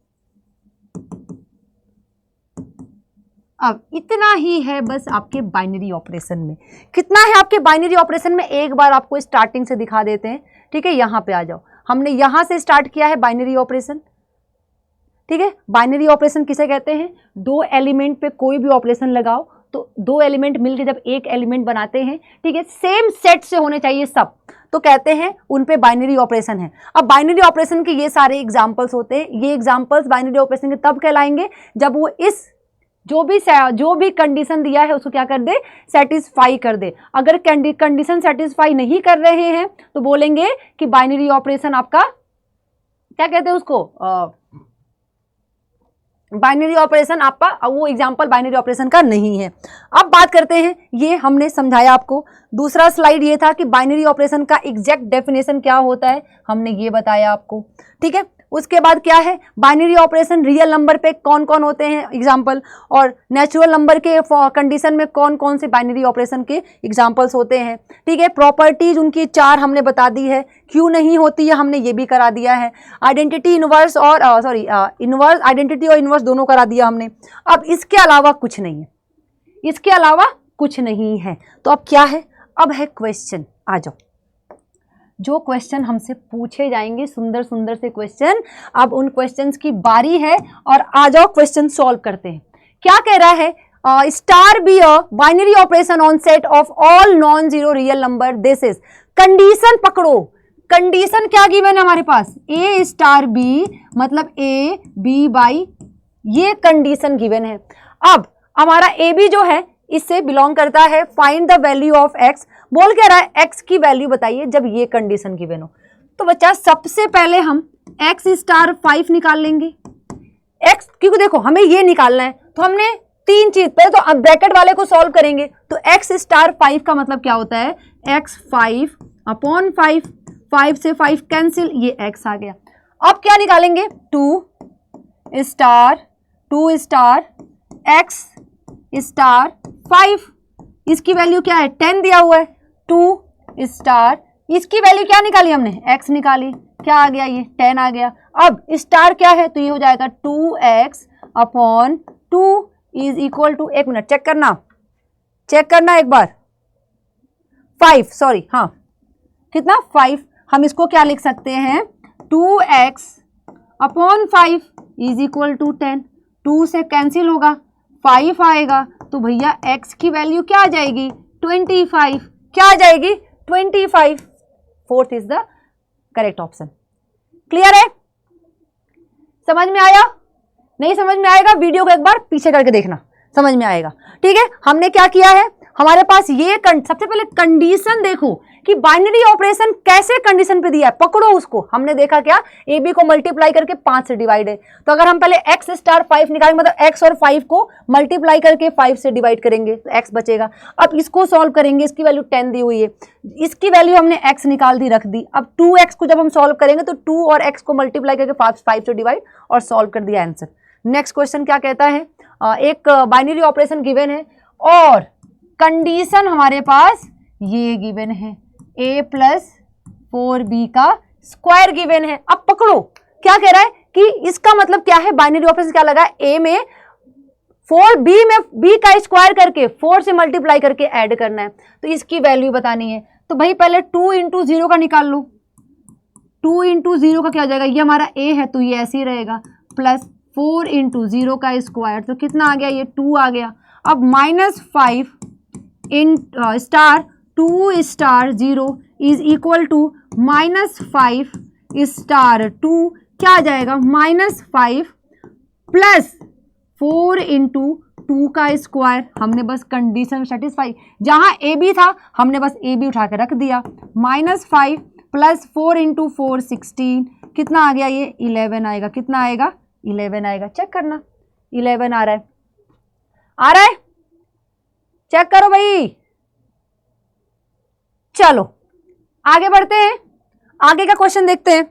अब इतना ही है बस आपके बाइनरी ऑपरेशन में। कितना है आपके बाइनरी ऑपरेशन में, एक बार आपको स्टार्टिंग से दिखा देते हैं, ठीक है, यहां पे आ जाओ। हमने यहां से स्टार्ट किया है बाइनरी ऑपरेशन, ठीक है। बाइनरी ऑपरेशन किसे कहते हैं, दो एलिमेंट पे कोई भी ऑपरेशन लगाओ तो दो एलिमेंट मिलकर जब एक एलिमेंट बनाते हैं, ठीक है, सेम सेट से होने चाहिए सब, तो कहते हैं उन पे बाइनरी ऑपरेशन है। अब बाइनरी ऑपरेशन के ये सारे एग्जांपल्स होते हैं, ये एग्जांपल्स बाइनरी ऑपरेशन के तब कहलाएंगे जब वो इस जो भी कंडीशन दिया है उसको क्या कर दे, सेटिस्फाई कर दे। अगर कंडीशन सेटिस्फाई नहीं कर रहे हैं तो बोलेंगे कि बाइनरी ऑपरेशन आपका क्या कहते हैं उसको, बाइनरी ऑपरेशन आपका वो एग्जांपल बाइनरी ऑपरेशन का नहीं है। अब बात करते हैं, ये हमने समझाया आपको। दूसरा स्लाइड ये था कि बाइनरी ऑपरेशन का एग्जैक्ट डेफिनेशन क्या होता है, हमने ये बताया आपको, ठीक है। उसके बाद क्या है, बाइनरी ऑपरेशन रियल नंबर पे कौन कौन होते हैं एग्जांपल, और नेचुरल नंबर के कंडीशन में कौन कौन से बाइनरी ऑपरेशन के एग्जांपल्स होते हैं, ठीक है। प्रॉपर्टीज उनकी 4 हमने बता दी है, क्यों नहीं होती है हमने ये भी करा दिया है। आइडेंटिटी इनवर्स और इनवर्स, आइडेंटिटी और इनवर्स दोनों करा दिया हमने। अब इसके अलावा कुछ नहीं है, इसके अलावा कुछ नहीं है। तो अब क्या है, अब है क्वेश्चन। आ जाओ, जो क्वेश्चन हमसे पूछे जाएंगे, सुंदर सुंदर से क्वेश्चन, अब उन क्वेश्चंस की बारी है, और आ जाओ क्वेश्चन सॉल्व करते हैं। क्या कह रहा है, star be a binary operation on set of all non zero real number, this is, condition पकड़ो, कंडीशन क्या गिवन है हमारे पास, ए स्टार बी मतलब ए बी बाई, ये कंडीशन गिवन है। अब हमारा ए बी जो है इससे बिलोंग करता है, find the value of x, बोल क्या रहा है, एक्स की वैल्यू बताइए जब ये कंडीशन गिवन हो। तो बच्चा सबसे पहले हम एक्स स्टार 5 निकाल लेंगे, एक्स, क्योंकि देखो हमें ये निकालना है, तो हमने 3 चीज पे, तो अब ब्रैकेट वाले को सॉल्व करेंगे, तो एक्स स्टार 5 का मतलब क्या होता है, एक्स 5 अपॉन 5, 5 से 5 कैंसिल, ये एक्स आ गया। अब क्या निकालेंगे, 2 स्टार एक्स स्टार 5, इसकी वैल्यू क्या है 10 दिया हुआ है, 2 स्टार, इसकी वैल्यू क्या निकाली हमने x निकाली, क्या आ गया ये 10 आ गया। अब स्टार क्या है तो ये हो जाएगा 2x upon 2 is equal to, एक मिनट चेक करना एक बार, 5 सॉरी, हाँ कितना 5, हम इसको क्या लिख सकते हैं 2x upon 5 is equal to 10, 2 से कैंसिल होगा 5 आएगा, तो भैया x की वैल्यू क्या आ जाएगी 25, क्या आ जाएगी 25, fourth is the correct option. Clear है, समझ में आया, नहीं समझ में आएगा वीडियो को एक बार पीछे करके देखना, समझ में आएगा। ठीक है, हमने क्या किया है, हमारे पास ये सबसे पहले कंडीशन देखो कि बाइनरी ऑपरेशन कैसे कंडीशन पे दिया है, पकड़ो उसको। हमने देखा क्या, ए बी को मल्टीप्लाई करके 5 से डिवाइड है, तो अगर हम पहले x स्टार 5 निकालेंगे, मतलब x और 5 को मल्टीप्लाई करके 5 से डिवाइड करेंगे तो x बचेगा। अब इसको सॉल्व करेंगे, इसकी वैल्यू 10 दी हुई है, इसकी वैल्यू हमने x निकाल दी, रख दी। अब 2x को जब हम सॉल्व करेंगे तो 2 और x को मल्टीप्लाई करके 5 से डिवाइड और सॉल्व कर दिया आंसर। नेक्स्ट क्वेश्चन क्या कहता है, एक बाइनरी ऑपरेशन गिवन है और कंडीशन हमारे पास ये गिवन है, a प्लस 4b का स्क्वायर गिवन है। अब पकड़ो क्या कह रहा है कि इसका मतलब क्या है, बाइनरी ऑपरेशन क्या लगा, a में 4, b में b का स्क्वायर करके 4 से मल्टीप्लाई करके ऐड करना है, तो इसकी वैल्यू बतानी है। तो भाई पहले 2 इंटू 0 का निकाल लो, 2 इंटू 0 का क्या हो जाएगा, ये हमारा a है तो ये ऐसे ही रहेगा, प्लस 4 इंटू 0 का स्क्वायर, तो कितना आ गया, ये 2 आ गया। अब -5 इन star 2 star 0 is equal to -5 star 2, क्या आ जाएगा -5 प्लस 4 इंटू 2 का स्क्वायर। हमने बस कंडीशन सेटिस्फाई, जहां ए बी था हमने बस ए बी उठा के रख दिया, -5 प्लस 4 इंटू 4 16, कितना आ गया, ये 11 आएगा, कितना आएगा 11 आएगा। चेक करना 11 आ रहा है, चेक करो भाई। चलो आगे बढ़ते हैं, आगे का क्वेश्चन देखते हैं।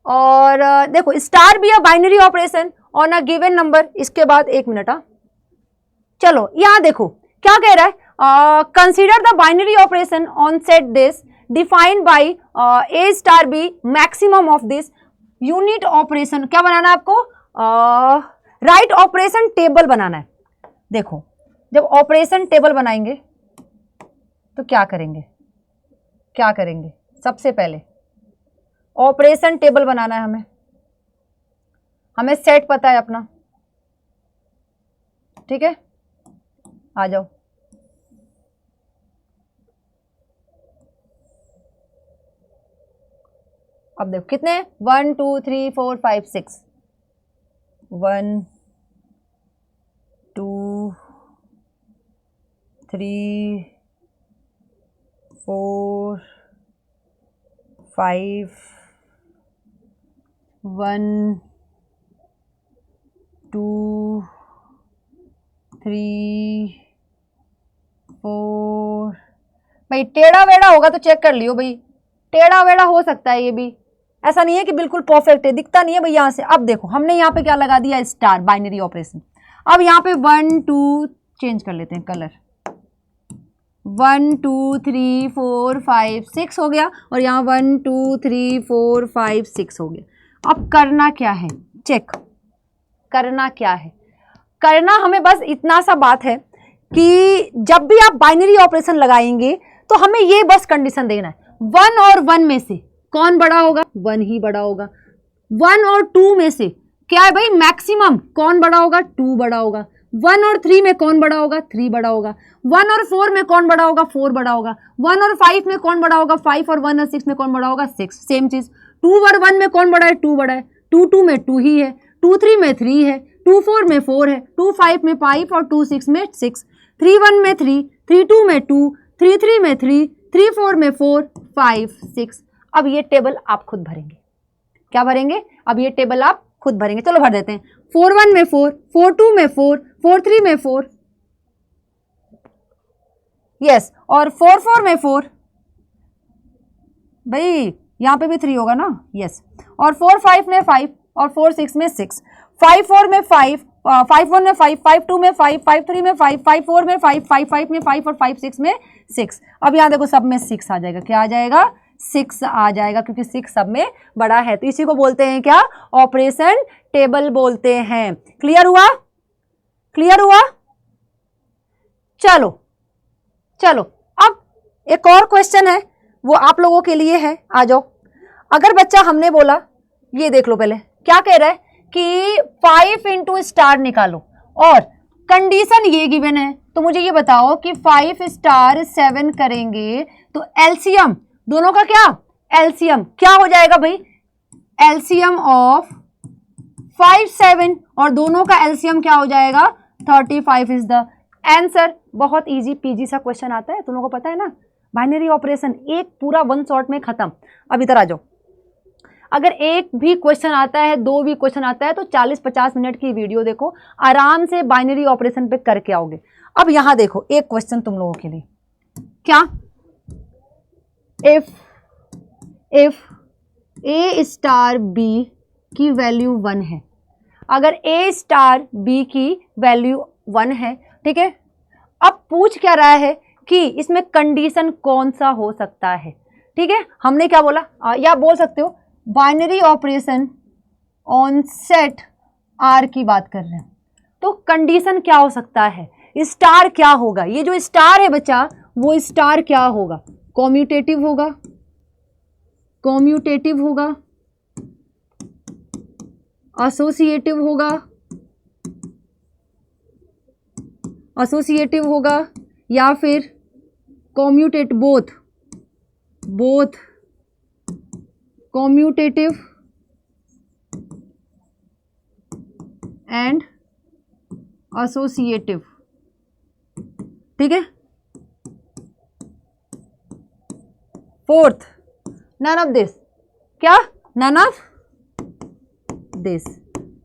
और देखो, star be a binary operation on a given number, इसके बाद एक मिनट, चलो यहां देखो क्या कह रहा है, consider the binary operation on set this defined by A star B, maximum of this unit operation. क्या बनाना है आपको, राइट ऑपरेशन टेबल बनाना है। देखो जब ऑपरेशन टेबल बनाएंगे तो क्या करेंगे, सबसे पहले ऑपरेशन टेबल बनाना है, हमें सेट पता है अपना, ठीक है, आ जाओ। अब देखो कितने हैं, 1 2 3 4 5 6, 1 2 3 4 5, 1 2 3 4। भाई टेढ़ा वेढ़ा होगा तो चेक कर लियो भाई, टेढ़ा वेढ़ा हो सकता है, ये भी ऐसा नहीं है कि बिल्कुल परफेक्ट है, दिखता नहीं है भाई यहाँ से। अब देखो हमने यहाँ पे क्या लगा दिया, स्टार, बाइनरी ऑपरेशन। अब यहाँ पे 1 2 चेंज कर लेते हैं कलर, 1 2 3 4 5 6 हो गया, और यहाँ 1 2 3 4 5 6 हो गया। अब करना क्या है, चेक करना क्या है, करना हमें बस इतना सा बात है कि जब भी आप बाइनरी ऑपरेशन लगाएंगे तो हमें ये बस कंडीशन देना है, 1 और 1 में से कौन बड़ा होगा, 1 ही बड़ा होगा। 1 और 2 में से क्या है भाई, मैक्सिमम कौन बड़ा होगा, 2 बड़ा होगा। 1 और 3 में कौन बड़ा होगा, 3 बड़ा होगा। 1 और 4 में कौन बड़ा होगा, 4 बड़ा होगा। 1 और 5 में कौन बड़ा होगा, 5, और 1 और 6 में कौन बड़ा होगा, 6। सेम चीज 2 और 1 में कौन बड़ा है, 2 बड़ा है। 2 2 में 2 ही है, 2 3 में 3 है, 2 4 में 4 है, 2 5 में 5 और 2 6 में 6, 3 1 में 3, 3 2 में 2, 3 3 में 3, 3 4 में 4, 5 6। अब ये टेबल आप खुद भरेंगे, क्या भरेंगे, अब ये टेबल आप खुद भरेंगे। चलो भर देते हैं, 4 1 में 4, 4 2 में 4, 4 3 में 4, यस, और 4 4 में 4, भाई यहाँ पे भी 3 होगा ना, यस, और 4 5 में 5, और 4 6 में 6, 5 4 में 5, 5 1 में 5, 5 2 में 5, 5 3 में 5, 5 4 में 5, 5 5 में 5 और 5 6 में 6। अब यहाँ देखो सब में 6 आ जाएगा। क्या आ जाएगा? 6 आ जाएगा, क्योंकि 6 सब में बड़ा है। तो इसी को बोलते हैं क्या? ऑपरेशन टेबल बोलते हैं। क्लियर हुआ? क्लियर हुआ? चलो चलो, अब एक और क्वेश्चन है, वो आप लोगों के लिए है। आ जाओ। अगर बच्चा हमने बोला, ये देख लो पहले क्या कह रहा है कि 5 इंटू स्टार निकालो और कंडीशन ये गिवन है। तो मुझे ये बताओ कि 5 स्टार 7 करेंगे तो एलसीएम दोनों का क्या? एलसीएम क्या हो जाएगा भाई? एलसीएम ऑफ 5 7 और दोनों का एलसीएम क्या हो जाएगा? 35 इज द आंसर। बहुत इजी पीजी सा क्वेश्चन आता है, तुम लोगों को पता है ना। बाइनरी ऑपरेशन एक पूरा वन शॉट में खत्म। अब इधर आ जाओ। अगर एक भी क्वेश्चन आता है, दो भी क्वेश्चन आता है, तो 40-50 मिनट की वीडियो देखो, आराम से बाइनरी ऑपरेशन पे करके आओगे। अब यहां देखो एक क्वेश्चन तुम लोगों के लिए। क्या? इफ ए स्टार बी की वैल्यू 1 है, अगर ए स्टार बी की वैल्यू 1 है, ठीक है। अब पूछ क्या रहा है कि इसमें कंडीशन कौन सा हो सकता है, ठीक है। हमने क्या बोला, या बोल सकते हो binary operation on set R की बात कर रहे हैं। तो कंडीशन क्या हो सकता है? स्टार क्या होगा? ये जो स्टार है बच्चा, वो स्टार क्या होगा? कॉम्यूटेटिव होगा, कॉम्यूटेटिव होगा, एसोसिएटिव होगा, एसोसिएटिव होगा, या फिर commutate both commutative and associative, ठीक है। Fourth, none of this. क्या? None of this.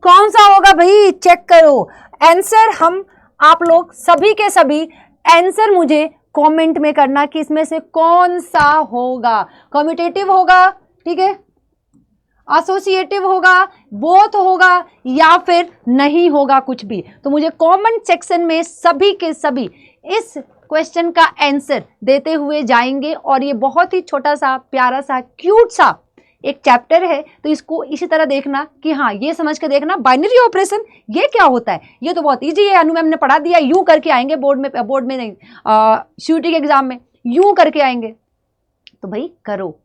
कौन सा होगा भाई? चेक करो आंसर। हम आप लोग सभी के सभी आंसर मुझे कमेंट में करना कि इसमें से कौन सा होगा। कम्यूटेटिव होगा, ठीक है, एसोसिएटिव होगा, बोथ होगा, या फिर नहीं होगा कुछ भी। तो मुझे कमेंट सेक्शन में सभी के सभी इस क्वेश्चन का आंसर देते हुए जाएंगे। और ये बहुत ही छोटा सा प्यारा सा क्यूट सा एक चैप्टर है, तो इसको इसी तरह देखना कि हाँ, ये समझ के देखना बाइनरी ऑपरेशन ये क्या होता है। ये तो बहुत इजी है, अनु मैम ने पढ़ा दिया, यूं करके आएंगे बोर्ड में नहीं, सीयूटी के एग्जाम में यूं करके आएंगे। तो भाई करो,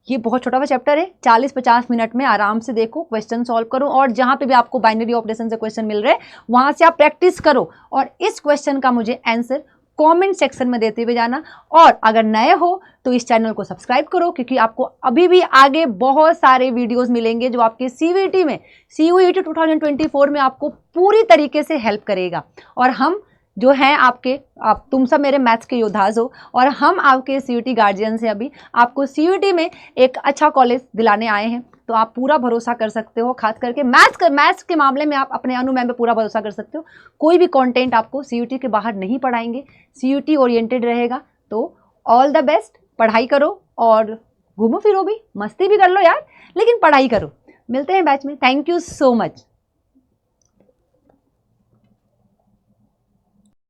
ये बहुत छोटा सा चैप्टर है, 40-50 मिनट में आराम से देखो, क्वेश्चन सॉल्व करो, और जहां पे भी आपको बाइनरी ऑपरेशन से क्वेश्चन मिल रहे हैं वहां से आप प्रैक्टिस करो, और इस क्वेश्चन का मुझे आंसर कमेंट सेक्शन में देते हुए जाना। और अगर नए हो तो इस चैनल को सब्सक्राइब करो, क्योंकि आपको अभी भी आगे बहुत सारे वीडियोस मिलेंगे जो आपके सीयूईटी में, सीयूईटी 2024 में आपको पूरी तरीके से हेल्प करेगा। और हम जो हैं आप तुम सब मेरे मैथ्स के योद्धाज हो, और हम आपके सीयूटी गार्जियन से अभी आपको सीयूटी में एक अच्छा कॉलेज दिलाने आए हैं। तो आप पूरा भरोसा कर सकते हो, खास करके मैथ्स के मामले में आप अपने अनु मैम पे पूरा भरोसा कर सकते हो। कोई भी कंटेंट आपको सीयूटी के बाहर नहीं पढ़ाएंगे, सीयूटी ओरिएंटेड रहेगा। तो ऑल द बेस्ट, पढ़ाई करो और घूमो फिरो भी, मस्ती भी कर लो यार, लेकिन पढ़ाई करो। मिलते हैं बैच में। Thank you so much.